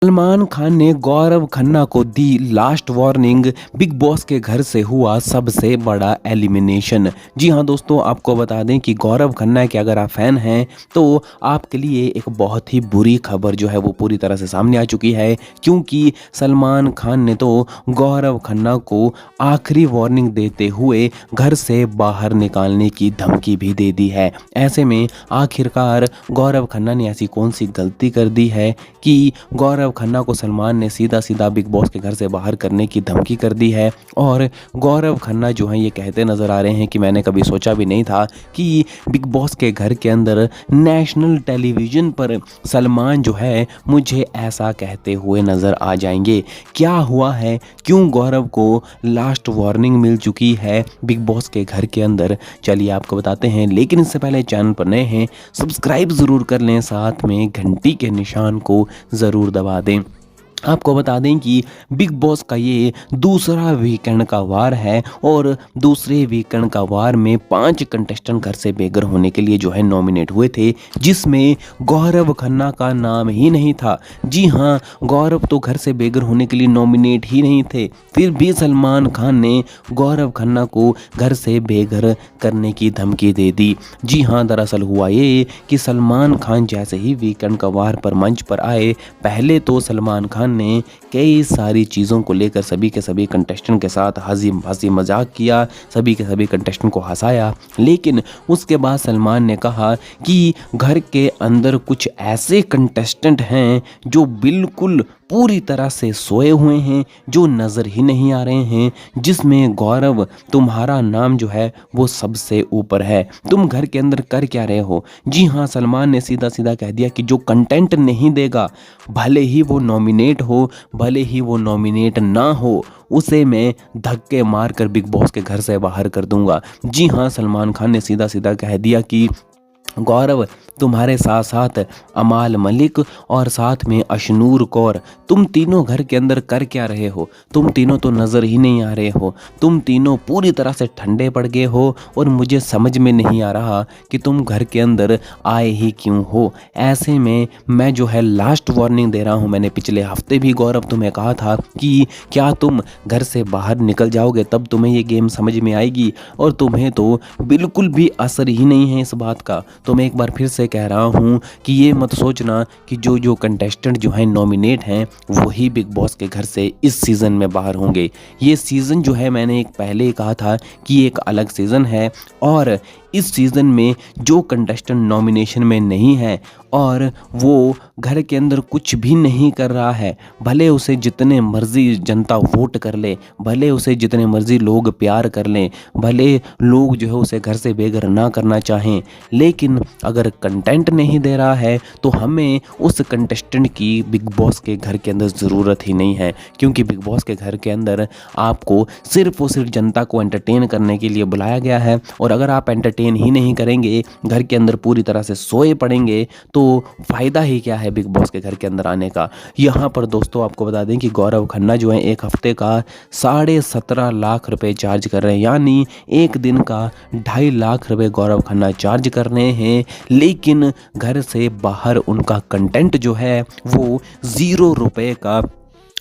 सलमान खान ने गौरव खन्ना को दी last warning. Big boss के घर से हुआ सबसे बड़ा एलिमिनेशन। जी हाँ दोस्तों, आपको बता दें कि गौरव खन्ना के अगर आप फैन हैं तो आपके लिए एक बहुत ही बुरी खबर जो है वो पूरी तरह से सामने आ चुकी है, क्योंकि सलमान खान ने तो गौरव खन्ना को आखिरी वार्निंग देते हुए घर से बाहर निकालने की धमकी भी दे दी है। ऐसे में आखिरकार गौरव खन्ना ने ऐसी कौन सी गलती कर दी है कि गौरव खन्ना को सलमान ने सीधा सीधा बिग बॉस के घर से बाहर करने की धमकी कर दी है। और गौरव खन्ना जो है ये कहते नजर आ रहे हैं कि मैंने कभी सोचा भी नहीं था कि बिग बॉस के घर के अंदर नेशनल टेलीविजन पर सलमान जो है मुझे ऐसा कहते हुए नजर आ जाएंगे। क्या हुआ है, क्यों गौरव को लास्ट वार्निंग मिल चुकी है बिग बॉस के घर के अंदर, चलिए आपको बताते हैं। लेकिन इससे पहले चैनल पर नए हैं सब्सक्राइब ज़रूर कर लें, साथ में घंटी के निशान को ज़रूर दबा दें। आपको बता दें कि बिग बॉस का ये दूसरा वीकेंड का वार है और दूसरे वीकेंड का वार में 5 कंटेस्टेंट घर से बेघर होने के लिए जो है नॉमिनेट हुए थे, जिसमें गौरव खन्ना का नाम ही नहीं था। जी हाँ, गौरव तो घर से बेघर होने के लिए नॉमिनेट ही नहीं थे, फिर भी सलमान खान ने गौरव खन्ना को घर से बेघर करने की धमकी दे दी। जी हाँ, दरअसल हुआ ये कि सलमान खान जैसे ही वीकेंड का वार पर मंच पर आए, पहले तो सलमान खान ने कई सारी चीज़ों को लेकर सभी के सभी कंटेस्टेंट के साथ हंसी मजाक किया, सभी के सभी कंटेस्टेंट को हंसाया। लेकिन उसके बाद सलमान ने कहा कि घर के अंदर कुछ ऐसे कंटेस्टेंट हैं जो बिल्कुल पूरी तरह से सोए हुए हैं, जो नज़र ही नहीं आ रहे हैं, जिसमें गौरव तुम्हारा नाम जो है वो सबसे ऊपर है। तुम घर के अंदर कर क्या रहे हो? जी हाँ, सलमान ने सीधा सीधा कह दिया कि जो कंटेंट नहीं देगा, भले ही वो नॉमिनेट हो, भले ही वो नॉमिनेट ना हो, उसे मैं धक्के मार कर बिग बॉस के घर से बाहर कर दूंगा। जी हाँ, सलमान खान ने सीधा सीधा कह दिया कि गौरव, तुम्हारे साथ साथ अमाल मलिक और साथ में अशनूर कौर, तुम तीनों घर के अंदर कर क्या रहे हो? तुम तीनों तो नज़र ही नहीं आ रहे हो, तुम तीनों पूरी तरह से ठंडे पड़ गए हो और मुझे समझ में नहीं आ रहा कि तुम घर के अंदर आए ही क्यों हो। ऐसे में मैं जो है लास्ट वार्निंग दे रहा हूँ। मैंने पिछले हफ्ते भी गौरव तुम्हें कहा था कि क्या तुम घर से बाहर निकल जाओगे तब तुम्हें ये गेम समझ में आएगी, और तुम्हें तो बिल्कुल भी असर ही नहीं है इस बात का। तो मैं एक बार फिर से कह रहा हूँ कि ये मत सोचना कि जो जो कंटेस्टेंट जो हैं नॉमिनेट हैं वही बिग बॉस के घर से इस सीज़न में बाहर होंगे। ये सीज़न जो है, मैंने एक पहले ही कहा था कि एक अलग सीज़न है, और इस सीज़न में जो कंटेस्टेंट नॉमिनेशन में नहीं है और वो घर के अंदर कुछ भी नहीं कर रहा है, भले उसे जितने मर्जी जनता वोट कर ले, भले उसे जितने मर्जी लोग प्यार कर लें, भले लोग जो है उसे घर से बेघर ना करना चाहें, लेकिन अगर कंटेंट नहीं दे रहा है तो हमें उस कंटेस्टेंट की बिग बॉस के घर के अंदर ज़रूरत ही नहीं है। क्योंकि बिग बॉस के घर के अंदर आपको सिर्फ और सिर्फ जनता को एंटरटेन करने के लिए बुलाया गया है, और अगर आप एंटरटेन ही नहीं करेंगे, घर के अंदर पूरी तरह से सोए पड़ेंगे, तो फ़ायदा ही क्या है बिग बॉस के घर के अंदर आने का। यहाँ पर दोस्तों आपको बता दें कि गौरव खन्ना जो है एक हफ्ते का 17.5 लाख रुपए चार्ज कर रहे हैं, यानी एक दिन का 2.5 लाख रुपए गौरव खन्ना चार्ज कर रहे हैं। लेकिन घर से बाहर उनका कंटेंट जो है वो 0 रुपए का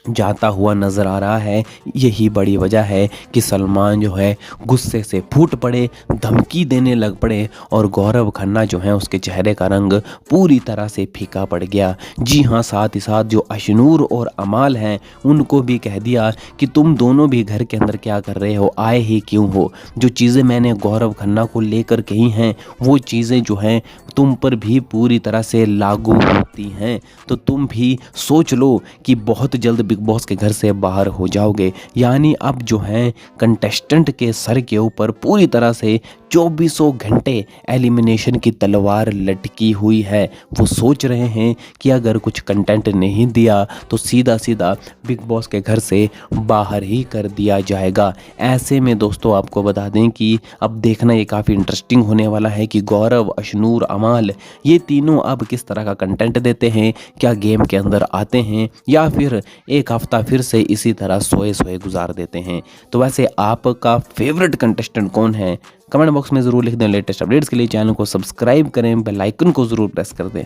जाता हुआ नज़र आ रहा है। यही बड़ी वजह है कि सलमान जो है गुस्से से फूट पड़े, धमकी देने लग पड़े, और गौरव खन्ना जो है उसके चेहरे का रंग पूरी तरह से फीका पड़ गया। जी हाँ, साथ ही साथ जो अशनूर और अमाल हैं उनको भी कह दिया कि तुम दोनों भी घर के अंदर क्या कर रहे हो, आए ही क्यों हो। जो चीज़ें मैंने गौरव खन्ना को लेकर कही हैं वो चीज़ें जो हैं तुम पर भी पूरी तरह से लागू होती हैं, तो तुम भी सोच लो कि बहुत जल्द बिग बॉस के घर से बाहर हो जाओगे। यानी अब जो है कंटेस्टेंट के सर के ऊपर पूरी तरह से 2400 घंटे एलिमिनेशन की तलवार लटकी हुई है। वो सोच रहे हैं कि अगर कुछ कंटेंट नहीं दिया तो सीधा सीधा बिग बॉस के घर से बाहर ही कर दिया जाएगा। ऐसे में दोस्तों आपको बता दें कि अब देखना ये काफ़ी इंटरेस्टिंग होने वाला है कि गौरव, अशनूर, अमाल ये तीनों अब किस तरह का कंटेंट देते हैं, क्या गेम के अंदर आते हैं या फिर एक हफ्ता फिर से इसी तरह सोए सोए गुजार देते हैं। तो वैसे आपका फेवरेट कंटेस्टेंट कौन है, कमेंट बॉक्स में ज़रूर लिख दें। लेटेस्ट अपडेट्स के लिए चैनल को सब्सक्राइब करें, बेल आइकन को ज़रूर प्रेस कर दें।